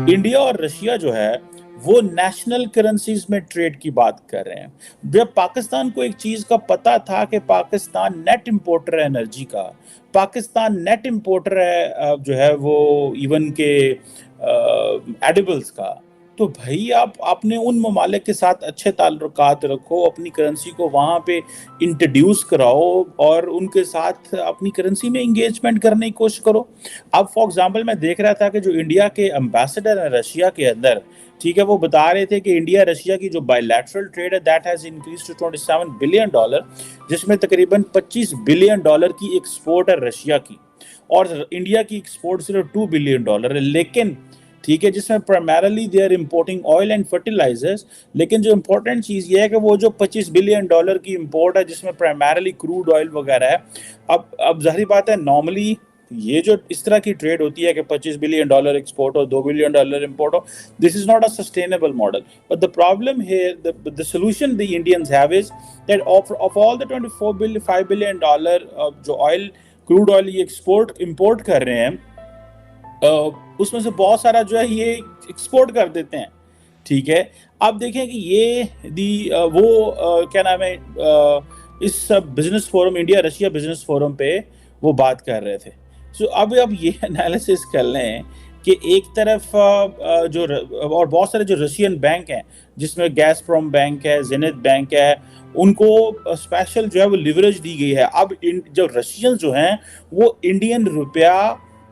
India और Russia जो है वो नेशनल करेंसीज में ट्रेड की बात कर रहे हैं। जब पाकिस्तान को एक चीज का पता था कि पाकिस्तान नेट इंपोर्टर है एनर्जी का, पाकिस्तान नेट इंपोर्टर है जो है वो इवन के एडिबल्स का, तो भाई आप आपने उन ममालिक के साथ अच्छे ताल्लुकात रखो, अपनी करेंसी को वहाँ पे इंट्रोड्यूस कराओ और उनके साथ अपनी करेंसी में इंगेजमेंट करने की कोशिश करो। अब फॉर एग्जांपल मैं देख रहा था कि जो इंडिया के एम्बेसडर हैं रशिया के अंदर, ठीक है, वो बता रहे थे कि इंडिया रशिया की जो बायलैटरल ट्रेड है that has increase to $27 billion, जिसमें तकरीबन $25 बिलियन की एक्सपोर्ट है रशिया की, और इंडिया की एक्सपोर्ट सिर्फ $2 बिलियन है। लेकिन ठीक है, जिसमें primarily they are importing oil and fertilizers, लेकिन जो इंपॉर्टेंट चीज़ ये है कि वो जो $25 बिलियन की इंपोर्ट है जिसमें प्राइमरली क्रूड ऑयल वगैरह है, अब जाहिर बात है नॉर्मली ये जो इस तरह की ट्रेड होती है कि $25 बिलियन एक्सपोर्ट हो, $2 बिलियन इंपोर्ट हो, this is not a sustainable model. But the problem here, the solution the Indians have is that of all the $5 billion जो ऑयल क्रूड ऑयल ये इंपोर्ट कर रहे हैं, उसमें से बहुत सारा जो है ये एक्सपोर्ट कर देते हैं। ठीक है, आप देखें कि ये क्या नाम है, इस business forum, India Russia business forum पे वो बात कर रहे थे। सो अब ये एनालिसिस कर लें कि एक तरफ और बहुत सारे जो रशियन बैंक हैं जिसमें गैसप्रोम बैंक है, जेनिथ बैंक है, उनको स्पेशल जो है वो लिवरेज दी गई है। अब जो रशियन जो हैं वो इंडियन रुपया,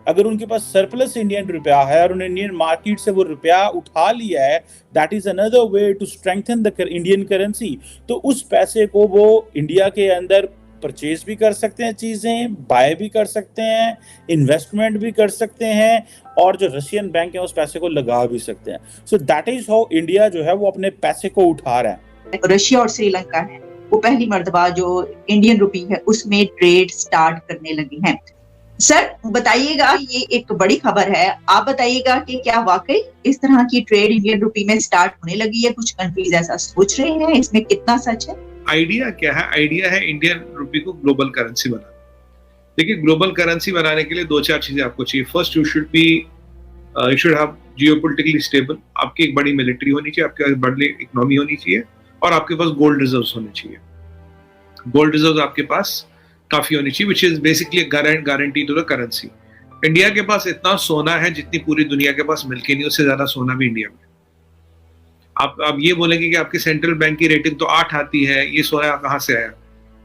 अगर उनके पास सरप्लस इंडियन रुपया है और उन्होंने इंडियन मार्केट से वो रुपया उठा लिया है, that is another way to strengthen the Indian currency. तो उस पैसे को वो इंडिया के अंदर परचेज भी कर सकते हैं, चीजें बाय भी कर सकते हैं, इन्वेस्टमेंट भी कर सकते हैं, और जो रशियन बैंक है उस पैसे को लगा भी सकते हैं। So that is how India जो है वो अपने पैसे को उठा रहा है। रशिया और श्रीलंका है वो पहली मर्तबा जो इंडियन रुपी है उसमें ट्रेड स्टार्ट करने लगी हैं। सर बताइएगा, ये एक बड़ी खबर है, आप बताइएगा कि क्या वाकई इस तरह की ट्रेड इंडियन रुपी में स्टार्ट होने लगी है? कुछ कंट्रीज ऐसा सोच रहे हैं, इसमें कितना सच है? आइडिया क्या है? आइडिया है इंडियन रुपी को ग्लोबल करेंसी बनाना। देखिए, ग्लोबल करेंसी बनाने के लिए 2-4 चीजें आपको चाहिए। First, you should have geopolitically stable, आपकी एक बड़ी मिलिट्री होनी चाहिए, आपके पास बड़ी इकोनॉमी होनी चाहिए, और आपके पास गोल्ड रिजर्व्स होने चाहिए। गोल्ड रिजर्व्स आपके पास काफी होनी चाहिए, which is basically guarantee to the currency. India के पास इतना सोना है जितनी पूरी दुनिया के पास मिलके नहीं, उससे ज्यादा सोना भी इंडिया में। आप ये बोलेंगे कि आपकी सेंट्रल बैंक की रेटिंग तो 8 आती है, ये सोना कहाँ से आया?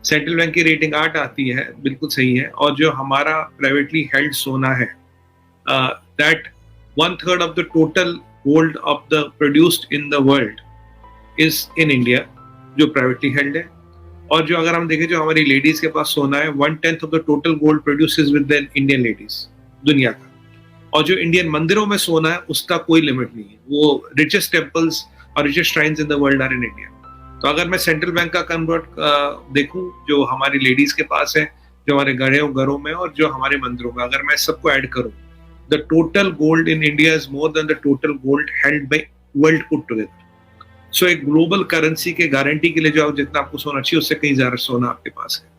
सेंट्रल बैंक की रेटिंग 8 आती है, बिल्कुल सही है। और जो हमारा प्राइवेटली हेल्ड सोना है, that 1/3 of the total gold of the produced in the world is in India, जो प्राइवेटली हेल्ड है। और जो अगर हम देखें, जो हमारी लेडीज के पास सोना है, 1/10 of the total gold produces with the Indian ladies दुनिया का। और जो इंडियन मंदिरों में सोना है उसका कोई लिमिट नहीं है। वो रिचेस्ट टेम्पल्स और richest shrines in the world are in India. तो अगर मैं सेंट्रल बैंक का कन्वर्ट देखूं, जो हमारी लेडीज के पास है, जो हमारे घरों में, और जो हमारे मंदिरों में, अगर मैं सबको ऐड करूं, the total gold in India is more than the total gold held by world put together. So एक ग्लोबल करेंसी के गारंटी के लिए जो जितना आपको सोना चाहिए उससे कहीं ज्यादा सोना आपके पास है।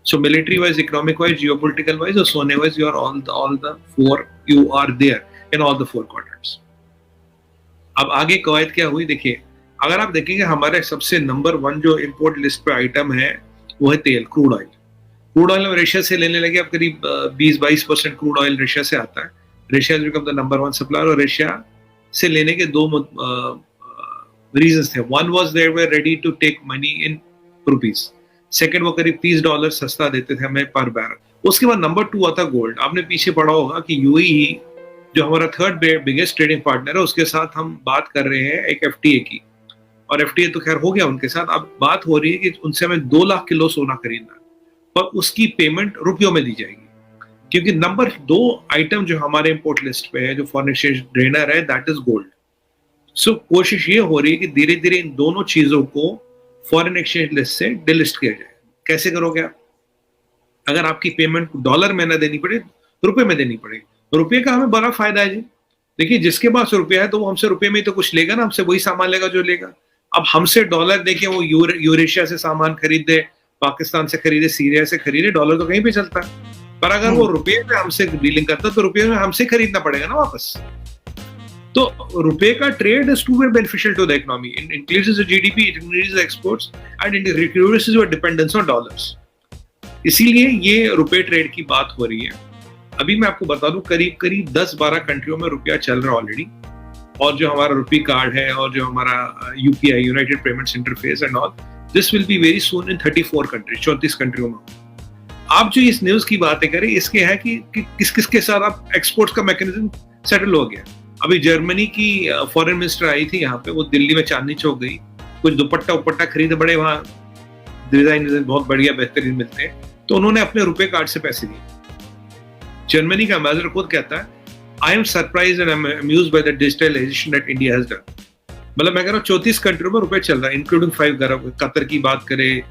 So military wise, economic wise, geopolitical wise और सोने wise, you are all the four, you are there in all the 4 quadrants. अब आगे कवायद क्या हुई, देखिए, अगर आप देखेंगे हमारे सबसे नंबर 1 जो इंपोर्ट लिस्ट पे आइटम है वो है तेल, क्रूड ऑयल। क्रूड ऑयल हम रशिया से लेने लगे, अब करीब 20-22% क्रूड ऑयल रशिया से आता है। Russia has become the number 1 supplier. और रशिया से लेने के 2 रीजंस थे। One was they were ready to take money in rupees. Second, वो करीब $30 सस्ता देते थे हमें पर बैरल। उसके बाद नंबर 2 आता गोल्ड। आपने पीछे पढ़ा होगा कि यूएई जो हमारा 3rd बिगेस्ट ट्रेडिंग पार्टनर है, उसके साथ हम बात कर रहे हैं एक एफटीए की, और एफटीए तो खैर हो गया उनके साथ। अब बात हो रही है कि उनसे हमें 2 लाख किलो सोना खरीदना है, और उसकी पेमेंट रुपयों में दी जाएगी, क्योंकि नंबर 2 आइटम जो हमारे इंपोर्ट लिस्ट पे है, जो फॉरेन एक्सचेंज ड्रेनर है, दैट इज गोल्ड। सो कोशिश ये हो रही है कि धीरे धीरे इन दोनों चीजों को फॉरेन एक्सचेंज लिस्ट से डिलिस्ट किया जाए। कैसे करोगे आप? अगर आपकी पेमेंट डॉलर में ना देनी पड़े, रुपए में देनी पड़े। रुपये का हमें बड़ा फायदा है जी। देखिए, जिसके पास रुपया है तो वो हमसे रुपये में तो कुछ लेगा ना, हमसे वही सामान लेगा जो लेगा। अब हमसे डॉलर देखें, वो यूरेशिया से सामान खरीदे, पाकिस्तान से खरीदे, सीरिया से खरीदे, डॉलर तो कहीं भी चलता है। पर अगर वो रुपये में हमसे डीलिंग करता तो रुपये में हमसे खरीदना पड़ेगा ना वापस। तो रुपए का trade is two way beneficial to the economy, it increases the GDP, it increases the exports and it reduces your dependence on dollars. इसीलिए ये रुपए ट्रेड की बात हो रही है। अभी मैं आपको बता दूं करीब करीब 10-12 कंट्रियों में रुपया चल रहा है ऑलरेडी, और जो हमारा रुपी कार्ड है और जो हमारा UPI United payments interface and all, this will be very soon in 34 countries, 34 कंट्रियों में। आप जो इस न्यूज की बातें करें, इसके है कि किस किस के साथ आप एक्सपोर्ट्स का मैकेनिज्म सेटल हो गया। अभी जर्मनी की फॉरेन मिनिस्टर आई थी यहाँ पे, वो दिल्ली में चांदनी चौक गई, कुछ दुपट्टा उपट्टा खरीदे, बड़े वहाँ डिजाइन बहुत बढ़िया बेहतरीन मिलते हैं, तो उन्होंने अपने रुपए कार्ड से पैसे दिए। जर्मनी का एम्बेसडर खुद कहता है, I am surprised and amused by the digitalisation that India has done. मतलब मैं कह रहा हूँ 34 कंट्रियों में रुपए चल रहा है, इंक्लूडिंग 5 अरब। कतर की बात करें,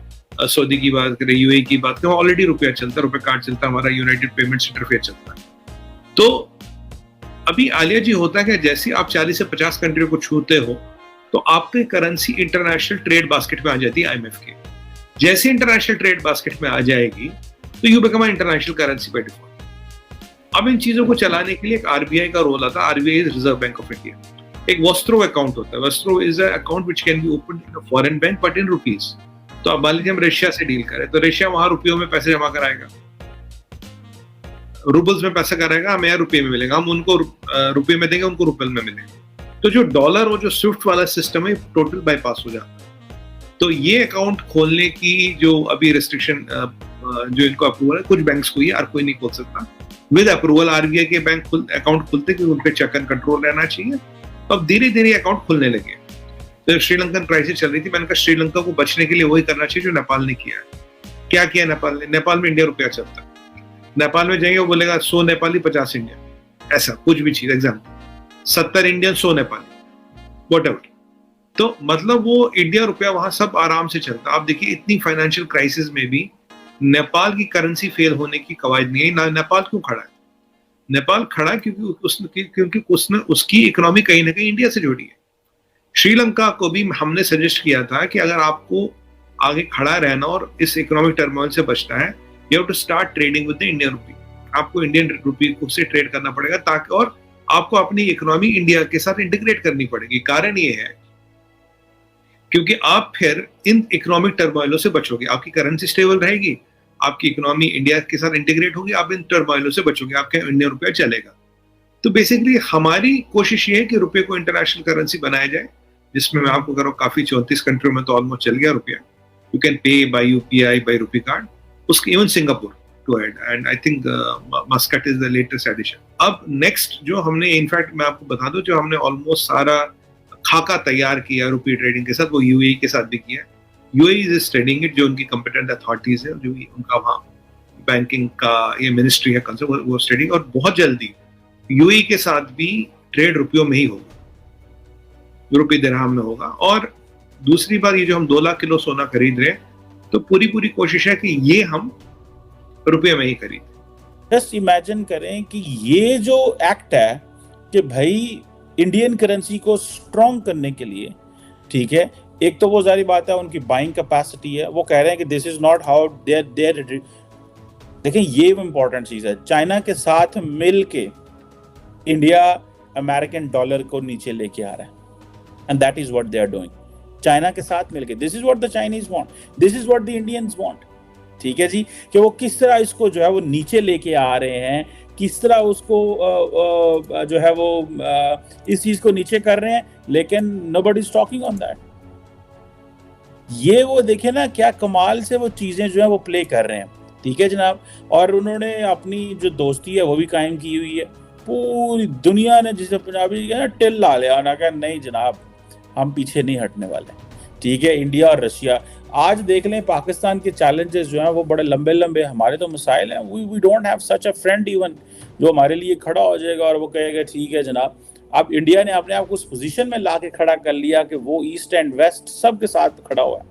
सऊदी की बात करें, यूएई की बात करें, ऑलरेडी रुपया चलता है, रुपए कार्ड चलता है, हमारा यूनाइटेड पेमेंट्स इंटरफेस चलता है। तो अभी आलिया जी, होता है कि जैसे आप 40 से 50 कंट्रियों को छूते हो तो आपकी करेंसी इंटरनेशनल ट्रेड बास्केट में आ जाती है आईएमएफ के। जैसे इंटरनेशनल ट्रेड बास्केट में आ जाएगी तो you become international currency by default. अब इन चीजों को चलाने के लिए एक आरबीआई का रोल आता है। RBI is reserve bank of India. एक वस्त्रो अकाउंट होता है। Vostro is a account which can be open in a foreign bank but in rupees. तो अब मान लीजिए हम रशिया से डील करें तो रशिया वहां रुपयों में पैसे जमा कराएगा, रूबल्स में पैसा कराएगा, हमें यहाँ रुपये में मिलेगा, हम उनको रुपये में देंगे, उनको रुपये में मिलेगा। तो जो डॉलर और जो स्विफ्ट वाला सिस्टम है टोटल बाईपास हो जाता है। तो ये अकाउंट खोलने की जो अभी रिस्ट्रिक्शन जो इनको अप्रूवल है, कुछ बैंक्स को ही, हर कोई नहीं खोल सकता। विद अप्रूवल आरबीआई के बैंक अकाउंट खुलते क्योंकि उन पे चेक एंड कंट्रोल रहना चाहिए। तो अब धीरे धीरे अकाउंट खुलने लगे। तो श्रीलंकन क्राइसिस चल रही थी, मैंने कहा श्रीलंका को बचने के लिए वही करना चाहिए जो नेपाल ने किया है। क्या किया नेपाल ने? नेपाल में इंडिया रुपया चलता है, नेपाल में जाएंगे वो बोलेगा 100 नेपाली 50 इंडियन, ऐसा कुछ भी चीज, एग्जाम्पल 70 इंडियन 100 नेपाली, व्हाटएवर। तो मतलब वो इंडिया रुपया वहां सब आराम से चलता। आप देखिए इतनी फाइनेंशियल क्राइसिस में भी नेपाल की करेंसी फेल होने की कवायद नहीं है। नेपाल क्यों खड़ा है? नेपाल खड़ा क्योंकि उसने उसकी इकोनॉमी कहीं ना कहीं इंडिया से जुड़ी है। श्रीलंका को भी हमने सजेस्ट किया था कि अगर आपको आगे खड़ा रहना और इस इकोनॉमिक टर्मोइल से बचना है, you have to start trading with the Indian rupee. आपको इंडियन रुपी से ट्रेड करना पड़ेगा ताकि, और आपको अपनी इकोनॉमी इंडिया के साथ इंटीग्रेट करनी पड़ेगी। कारण ये है क्योंकि आप फिर इन इकोनॉमिक टर्मोइलों से बचोगे, आपकी करेंसी स्टेबल रहेगी, आपकी इकोनॉमी इंडिया के साथ इंटीग्रेट होगी, आप इन टर्मोइलों से बचोगे, आपका इंडियन रुपया चलेगा। तो बेसिकली हमारी कोशिश ये है कि रुपये को इंटरनेशनल करेंसी बनाया जाए, जिसमें मैं आपको कह काफी 34 कंट्रियों में तो ऑलमोस्ट चल गया रुपया। You can pay by UPI, by rupee card, उसके even Singapore to add, and I think Muscat is the latest addition. अब नेक्स्ट जो हमने, इनफैक्ट मैं आपको बता दूं, जो हमने ऑलमोस्ट सारा खाका तैयार किया रुपी ट्रेडिंग के साथ, वो यूएई के साथ भी किया। यूएई इज ट्रेडिंग इट, जो उनकी कॉम्पिटेंट अथॉरिटीज है, जो उनका वहाँ बैंकिंग का ये मिनिस्ट्री है कंसर्न, वो ट्रेडिंग, और बहुत जल्दी यूएई के साथ भी ट्रेड रुपयों में ही होगा, रुपये दिरहम में होगा। और दूसरी बात, ये जो हम 2 लाख किलो सोना खरीद रहे हैं, तो पूरी कोशिश है कि ये हम रुपये में ही खरीदें। जस्ट इमेजिन करें कि ये जो एक्ट है कि भाई इंडियन करेंसी को स्ट्रॉन्ग करने के लिए, ठीक है, एक तो वो जारी बात है उनकी बाइंग कैपेसिटी है, वो कह रहे हैं कि this is not how there. देखें ये इंपॉर्टेंट चीज है, चाइना के साथ मिल के इंडिया अमेरिकन डॉलर को नीचे लेके आ रहा है, and that is what they are doing. China के साथ मिलके, this is what the Chinese want, this is what the Indians want. ठीक है जी, कि वो किस तरह इसको जो है वो नीचे लेके आ रहे हैं, किस तरह उसको जो है वो इस चीज को नीचे कर रहे हैं, लेकिन nobody is talking on that. ये वो देखे ना क्या कमाल से वो चीजें जो है वो प्ले कर रहे हैं। ठीक है जनाब, और उन्होंने अपनी जो दोस्ती है वो भी कायम की हुई है। पूरी दुनिया ने जिसे पंजाबी ना टिल ला लिया ना, कहा नहीं जनाब हम पीछे नहीं हटने वाले। ठीक है, इंडिया और रशिया, आज देख लें पाकिस्तान के चैलेंजेस जो हैं वो बड़े लंबे लंबे, हमारे तो मसाइल हैं, we don't have such a friend even जो हमारे लिए खड़ा हो जाएगा और वो कहेगा ठीक है जनाब। अब इंडिया ने अपने आप को उस पोजीशन में ला के खड़ा कर लिया कि वो ईस्ट एंड वेस्ट सब के साथ खड़ा हुआ है।